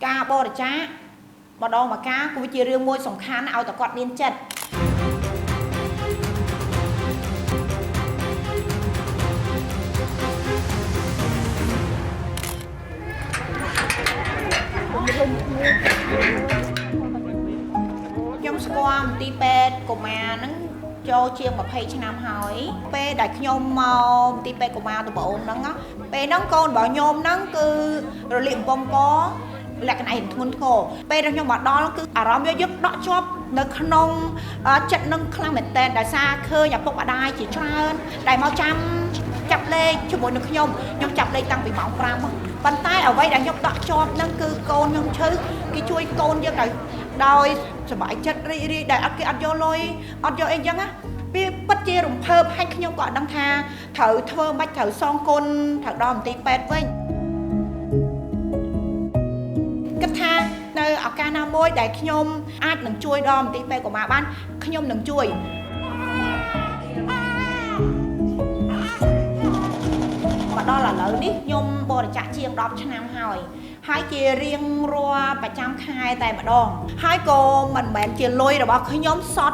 ការបរិច្ចាគម្ដងម្កាលគឺជារឿងមួយសំខាន់ឲ្យតែគាត់មានចិត្តខ្ញុំស្គាល់មន្ទីរពេទ្យកុមារហ្នឹងចូលជាង20ឆ្នាំហើយពេលដែលខ្ញុំមកមន្ទីរពេទ្យកុមារដំបូងហ្នឹងពេលហ្នឹងកូនរបស់ខ្ញុំហ្នឹងគឺរលាកបំពង់កលក្ខណៈធ្ងន់ធ្ងរពេលដែលខ្ញុំមកដល់គឺអារម្មណ៍យើងដកជាប់នៅក្នុងចិត្តនឹងខ្លាំងមែនតើដោយសារឃើញឪពុកម្ដាយជាច្រើនដែលមកចាប់លេខជាមួយនឹងខ្ញុំចាប់លេខតាំងពីម៉ោង5ប៉ុន្តែអ្វីដែលខ្ញុំដកជាប់ហ្នឹងគឺកូនខ្ញុំឈឺគេជួយកូនយើងដោយសប្បាយចិត្តរីករាយដែលគេអត់យកលុយអត់យកអីចឹងណាវាពិតជារំភើបហើយខ្ញុំក៏អត់ដឹងថាត្រូវធ្វើមិនត្រូវសងគុណត្រូវដល់មន្ទីរពេទ្យវិញគិតថានៅឱកាសណាមួយដែលខ្ញុំអាចនឹងជួយដល់មន្ទីរពេទ្យកុមារបានខ្ញុំនឹងជួយមកដល់ឥឡូវនេះខ្ញុំបរិច្ចាគជាង10ឆ្នាំហើយជារៀងរាល់ប្រចាំខែតែម្ដងហើយក៏មិនមែនជាលុយរបស់ខ្ញុំសត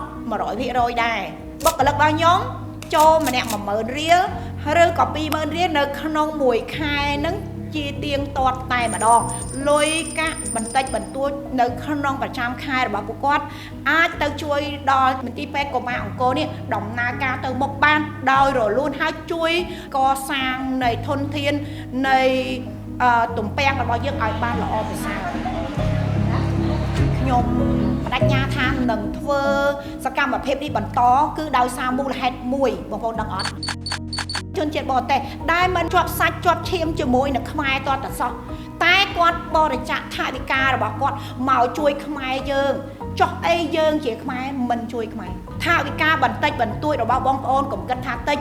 100% ដែរបុគ្គលិករបស់ខ្ញុំចូលម្នាក់ 10000 រៀលឬក៏ 20000 រៀលនៅក្នុងមួយខែហ្នឹងជាទៀងទាត់តែម្ដងលុយកាក់បន្តិចបន្តួចនៅក្នុងប្រចាំខែរបស់ពួកគាត់អាចទៅជួយដល់មន្ទីរពេទ្យកុមារអង្គរនេះដំណើរការទៅមុខបានដោយរលូនហើយជួយកសាងនៃធនធាននៃទំពាំងរបស់យើងឲ្យបានល្អប្រសើរខ្ញុំបដិញ្ញាថានឹងធ្វើសកម្មភាពនេះបន្តគឺដោយសារមូលហេតុមួយបងប្អូនដឹងអត់ជនជាតិបរទេសដែលមិនជាប់សាច់ជាប់ឈាមជាមួយនឹងខ្មែរតតសោះតែគាត់បរិច្ចាគថវិការបស់គាត់មកជួយខ្មែរយើងចុះអីយើងជាខ្មែរមិនជួយខ្មែរថវិកាបន្តិចបន្តួចរបស់បងប្អូនកុំគិតថាតិច$1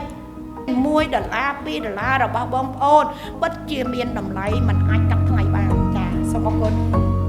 $2 របស់បងប្អូនពិតជាមានតម្លៃមិនអាចកាត់ថ្លៃបានចាសូមអរគុណ